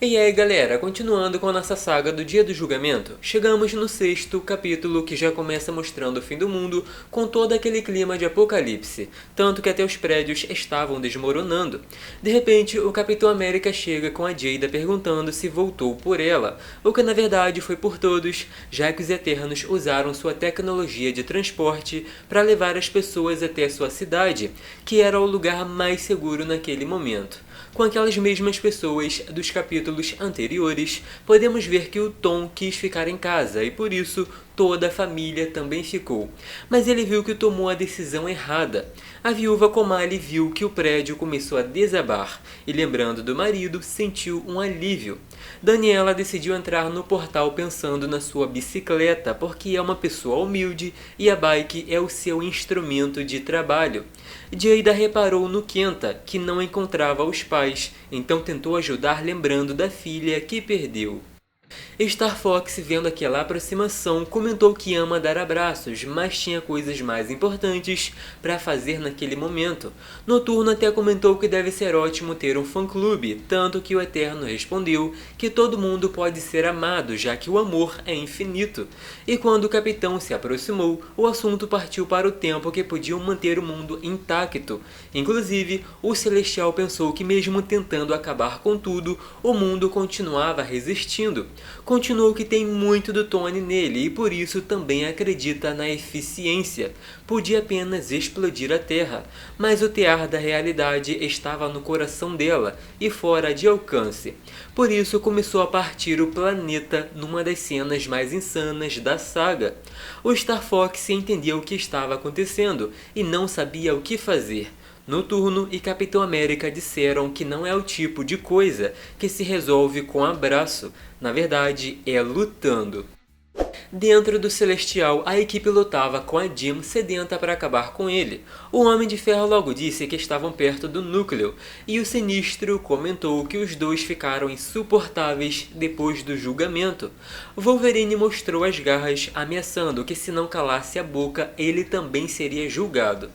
E aí galera, continuando com a nossa saga do Dia do Julgamento, chegamos no sexto capítulo que já começa mostrando o fim do mundo com todo aquele clima de apocalipse, tanto que até os prédios estavam desmoronando. De repente, o Capitão América chega com a Jada perguntando se voltou por ela, o que na verdade foi por todos, já que os Eternos usaram sua tecnologia de transporte para levar as pessoas até sua cidade, que era o lugar mais seguro naquele momento. Com aquelas mesmas pessoas dos capítulos anteriores, podemos ver que o Tom quis ficar em casa e por isso toda a família também ficou. Mas ele viu que tomou a decisão errada. A viúva Komali viu que o prédio começou a desabar e, lembrando do marido, sentiu um alívio. Daniela decidiu entrar no portal pensando na sua bicicleta, porque é uma pessoa humilde e a bike é o seu instrumento de trabalho. Jada reparou no Kenta, que não encontrava os pais, então tentou ajudar lembrando da filha que perdeu. Star Fox, vendo aquela aproximação, comentou que ama dar abraços, mas tinha coisas mais importantes para fazer naquele momento. Noturno até comentou que deve ser ótimo ter um fã-clube, tanto que o Eterno respondeu que todo mundo pode ser amado, já que o amor é infinito. E quando o Capitão se aproximou, o assunto partiu para o tempo que podiam manter o mundo intacto. Inclusive, o Celestial pensou que mesmo tentando acabar com tudo, o mundo continuava resistindo. Continuou que tem muito do Tony nele e por isso também acredita na eficiência. Podia apenas explodir a Terra, mas o tear da realidade estava no coração dela e fora de alcance. Por isso começou a partir o planeta numa das cenas mais insanas da saga. O Star Fox entendeu o que estava acontecendo e não sabia o que fazer. Noturno e Capitão América disseram que não é o tipo de coisa que se resolve com abraço, na verdade é lutando. Dentro do Celestial, a equipe lutava com a Jean sedenta para acabar com ele. O Homem de Ferro logo disse que estavam perto do núcleo, e o Sinistro comentou que os dois ficaram insuportáveis depois do julgamento. Wolverine mostrou as garras, ameaçando que se não calasse a boca, ele também seria julgado.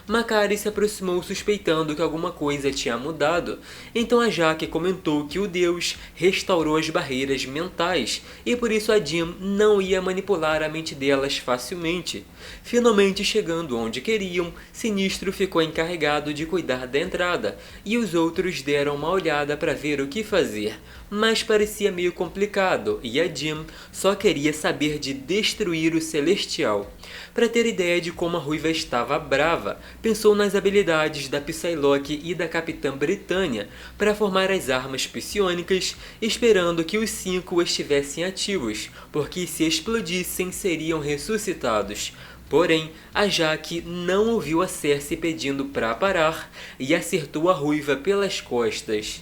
Makkari se aproximou suspeitando que alguma coisa tinha mudado, então a Jaque comentou que o Deus restaurou as barreiras mentais, e por isso a Jean não ia manipular a mente delas facilmente. Finalmente chegando onde queriam, Sinistro ficou encarregado de cuidar da entrada, e os outros deram uma olhada para ver o que fazer, mas parecia meio complicado, e a Jean só queria saber de destruir o Celestial. Para ter ideia de como a Ruiva estava brava, pensou nas habilidades da Psylocke e da Capitã Britânia para formar as armas psionicas, esperando que os 5 estivessem ativos, porque se explodissem seriam ressuscitados. Porém, a Jaque não ouviu a Cersei pedindo para parar e acertou a Ruiva pelas costas.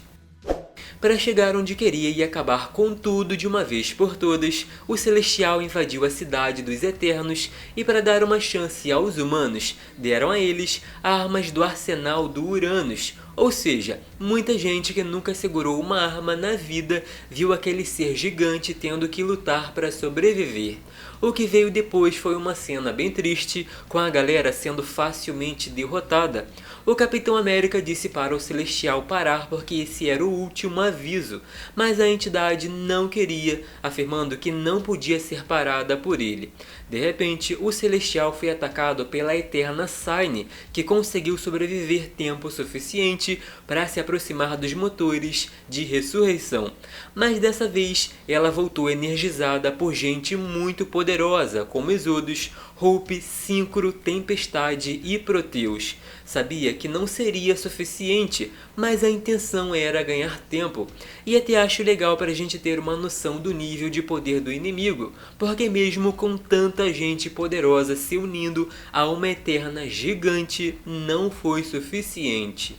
Para chegar onde queria e acabar com tudo de uma vez por todas, o Celestial invadiu a cidade dos Eternos e, para dar uma chance aos humanos, deram a eles armas do arsenal do Uranus. Ou seja, muita gente que nunca segurou uma arma na vida viu aquele ser gigante tendo que lutar para sobreviver. O que veio depois foi uma cena bem triste, com a galera sendo facilmente derrotada. O Capitão América disse para o Celestial parar porque esse era o último aviso, mas a entidade não queria, afirmando que não podia ser parada por ele. De repente, o Celestial foi atacado pela Eterna Sign, que conseguiu sobreviver tempo suficiente para se aproximar dos motores de ressurreição. Mas dessa vez, ela voltou energizada por gente muito poderosa, como Exodus, Hope, Synchro, Tempestade e Proteus. Sabia que não seria suficiente, mas a intenção era ganhar tempo. E até acho legal para a gente ter uma noção do nível de poder do inimigo, porque mesmo com tanta gente poderosa se unindo a uma Eterna gigante, não foi suficiente.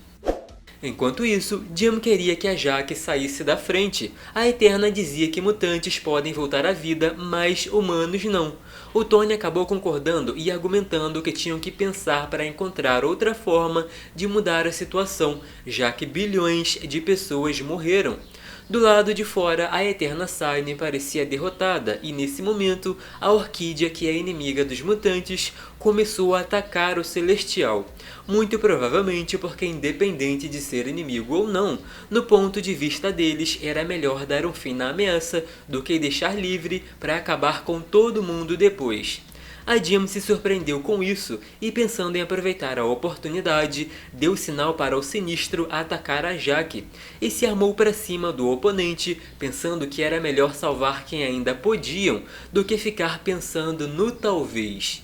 Enquanto isso, Jim queria que a Jaque saísse da frente. A Eterna dizia que mutantes podem voltar à vida, mas humanos não. O Tony acabou concordando e argumentando que tinham que pensar para encontrar outra forma de mudar a situação, já que bilhões de pessoas morreram. Do lado de fora, a Eterna Sign parecia derrotada e, nesse momento, a Orquídea, que é inimiga dos mutantes, começou a atacar o Celestial. Muito provavelmente porque, independente de ser inimigo ou não, no ponto de vista deles era melhor dar um fim na ameaça do que deixar livre para acabar com todo mundo depois. A Jean se surpreendeu com isso e, pensando em aproveitar a oportunidade, deu sinal para o Sinistro atacar a Jaque e se armou para cima do oponente, pensando que era melhor salvar quem ainda podiam do que ficar pensando no talvez.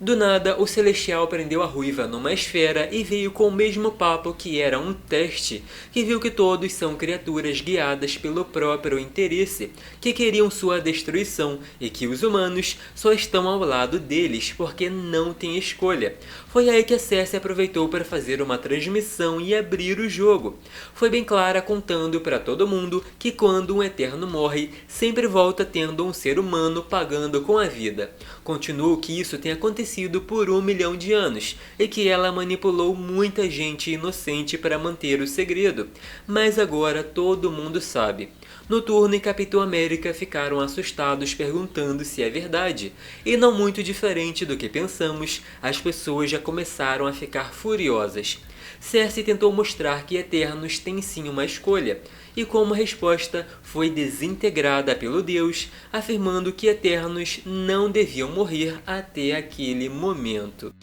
Do nada, o Celestial prendeu a Ruiva numa esfera e veio com o mesmo papo que era um teste, que viu que todos são criaturas guiadas pelo próprio interesse, que queriam sua destruição e que os humanos só estão ao lado deles porque não têm escolha. Foi aí que a Cersei aproveitou para fazer uma transmissão e abrir o jogo. Foi bem clara, contando para todo mundo que quando um Eterno morre, sempre volta tendo um ser humano pagando com a vida. Continuou que isso tem acontecido por 1 milhão de anos e que ela manipulou muita gente inocente para manter o segredo, mas agora todo mundo sabe. Noturno e Capitão América ficaram assustados perguntando se é verdade, e não muito diferente do que pensamos, as pessoas já começaram a ficar furiosas. Cersei tentou mostrar que Eternos têm sim uma escolha, e como resposta foi desintegrada pelo Deus, afirmando que Eternos não deviam morrer até aquele momento.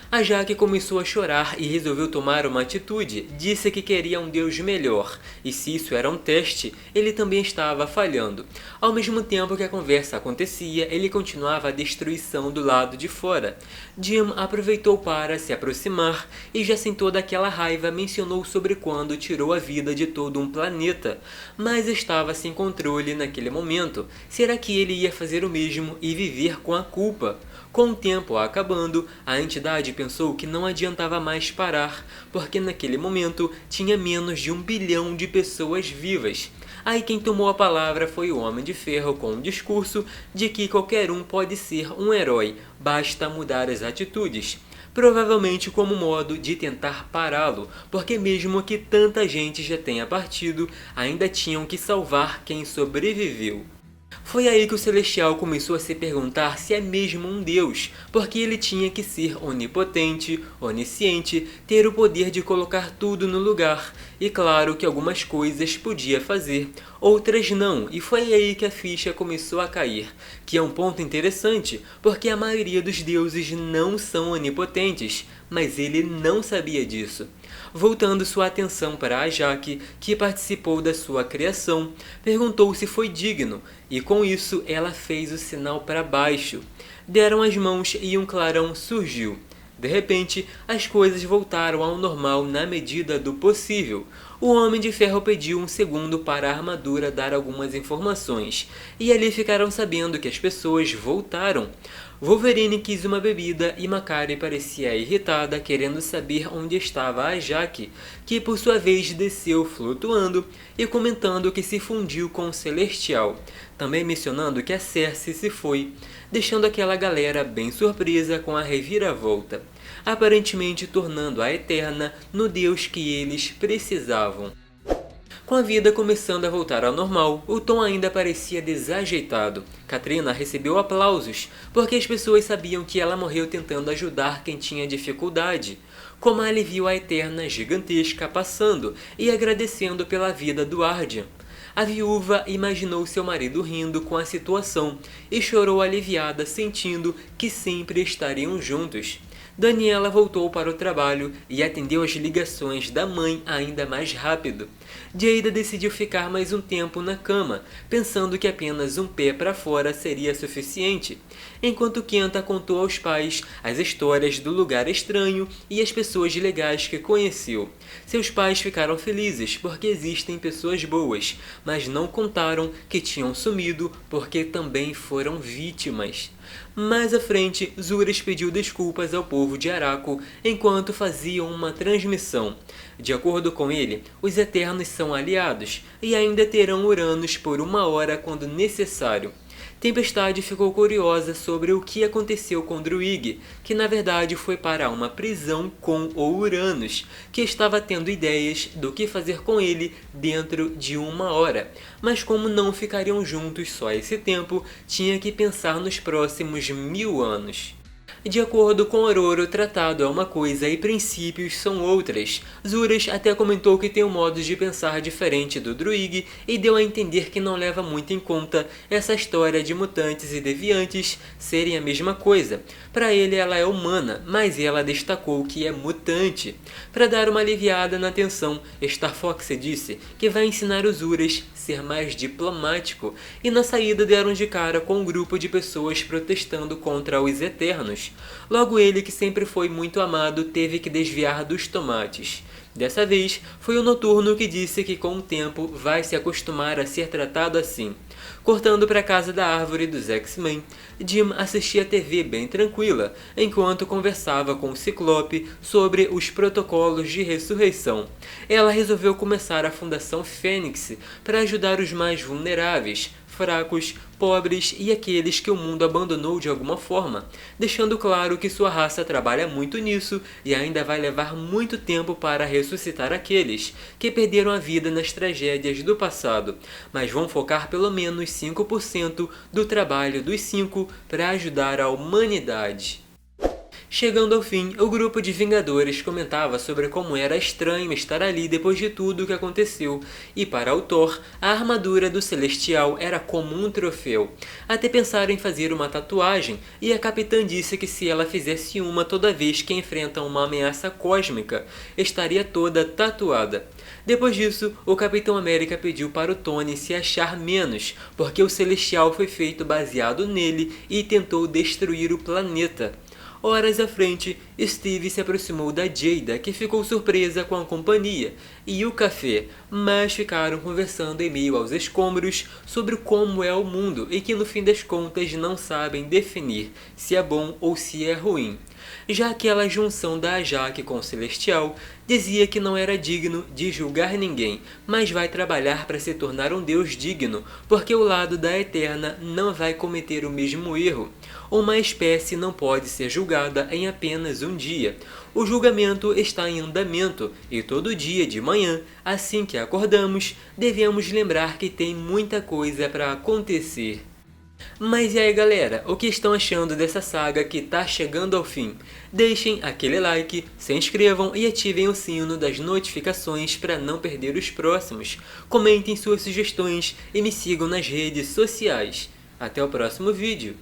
A Jaque começou a chorar e resolveu tomar uma atitude. Disse que queria um Deus melhor, e se isso era um teste, ele também estava falhando. Ao mesmo tempo que a conversa acontecia, ele continuava a destruição do lado de fora. Jim aproveitou para se aproximar e, já sem toda aquela raiva, mencionou sobre quando tirou a vida de todo um planeta, mas estava sem controle naquele momento. Será que ele ia fazer o mesmo e viver com a culpa? Com o tempo acabando, a entidade pensou que não adiantava mais parar, porque naquele momento tinha menos de 1 bilhão de pessoas vivas. Aí quem tomou a palavra foi o Homem de Ferro com um discurso de que qualquer um pode ser um herói, basta mudar as atitudes. Provavelmente como modo de tentar pará-lo, porque mesmo que tanta gente já tenha partido, ainda tinham que salvar quem sobreviveu. Foi aí que o Celestial começou a se perguntar se é mesmo um deus, porque ele tinha que ser onipotente, onisciente, ter o poder de colocar tudo no lugar, e claro que algumas coisas podia fazer, outras não, e foi aí que a ficha começou a cair, que é um ponto interessante, porque a maioria dos deuses não são onipotentes, mas ele não sabia disso. Voltando sua atenção para a Jaque, que participou da sua criação, perguntou se foi digno, e com isso ela fez o sinal para baixo. Deram as mãos e um clarão surgiu. De repente, as coisas voltaram ao normal na medida do possível. O Homem de Ferro pediu um segundo para a armadura dar algumas informações, e ali ficaram sabendo que as pessoas voltaram. Wolverine quis uma bebida e Makkari parecia irritada, querendo saber onde estava a Jaque, que por sua vez desceu flutuando e comentando que se fundiu com o Celestial, também mencionando que a Cersei se foi, deixando aquela galera bem surpresa com a reviravolta, aparentemente tornando a Eterna no deus que eles precisavam. Com a vida começando a voltar ao normal, o tom ainda parecia desajeitado. Caitlyn recebeu aplausos, porque as pessoas sabiam que ela morreu tentando ajudar quem tinha dificuldade. Comali viu a Eterna gigantesca passando e agradecendo pela vida do Ardian. A viúva imaginou seu marido rindo com a situação e chorou aliviada, sentindo que sempre estariam juntos. Daniela voltou para o trabalho e atendeu as ligações da mãe ainda mais rápido. Jada decidiu ficar mais um tempo na cama, pensando que apenas um pé para fora seria suficiente, enquanto Kenta contou aos pais as histórias do lugar estranho e as pessoas legais que conheceu. Seus pais ficaram felizes porque existem pessoas boas, mas não contaram que tinham sumido porque também foram vítimas. Mais à frente, Zuras pediu desculpas ao povo de Araco enquanto faziam uma transmissão. De acordo com ele, os Eternos são aliados e ainda terão Uranus por 1 hora quando necessário. Tempestade ficou curiosa sobre o que aconteceu com Druig, que na verdade foi para uma prisão com o Uranus, que estava tendo ideias do que fazer com ele dentro de 1 hora. Mas como não ficariam juntos só esse tempo, tinha que pensar nos próximos 1000 anos. De acordo com Ororo, tratado é uma coisa e princípios são outras. Zuras até comentou que tem um modo de pensar diferente do Druig e deu a entender que não leva muito em conta essa história de mutantes e deviantes serem a mesma coisa. Para ele ela é humana, mas ela destacou que é mutante. Para dar uma aliviada na tensão, Star Fox disse que vai ensinar os Zuras a ser mais diplomático, e na saída deram de cara com um grupo de pessoas protestando contra os Eternos. Logo ele, que sempre foi muito amado, teve que desviar dos tomates. Dessa vez, foi o Noturno que disse que com o tempo vai se acostumar a ser tratado assim. Cortando para a casa da árvore dos X-Men, Jim assistia a TV bem tranquila, enquanto conversava com o Ciclope sobre os protocolos de ressurreição. Ela resolveu começar a Fundação Fênix para ajudar os mais vulneráveis, fracos, pobres e aqueles que o mundo abandonou de alguma forma, deixando claro que sua raça trabalha muito nisso e ainda vai levar muito tempo para ressuscitar aqueles que perderam a vida nas tragédias do passado, mas vão focar pelo menos 5% do trabalho dos 5 para ajudar a humanidade. Chegando ao fim, o grupo de Vingadores comentava sobre como era estranho estar ali depois de tudo o que aconteceu, e para o Thor, a armadura do Celestial era como um troféu. Até pensaram em fazer uma tatuagem, e a Capitã disse que se ela fizesse uma toda vez que enfrenta uma ameaça cósmica, estaria toda tatuada. Depois disso, o Capitão América pediu para o Tony se achar menos, porque o Celestial foi feito baseado nele e tentou destruir o planeta. Horas à frente, Steve se aproximou da Jada, que ficou surpresa com a companhia e o café, mas ficaram conversando em meio aos escombros sobre como é o mundo e que no fim das contas não sabem definir se é bom ou se é ruim. Já aquela junção da Jaque com o Celestial dizia que não era digno de julgar ninguém, mas vai trabalhar para se tornar um deus digno, porque o lado da Eterna não vai cometer o mesmo erro. Uma espécie não pode ser julgada em apenas um dia. O julgamento está em andamento e todo dia de manhã, assim que acordamos, devemos lembrar que tem muita coisa para acontecer. Mas e aí galera, o que estão achando dessa saga que tá chegando ao fim? Deixem aquele like, se inscrevam e ativem o sino das notificações para não perder os próximos. Comentem suas sugestões e me sigam nas redes sociais. Até o próximo vídeo.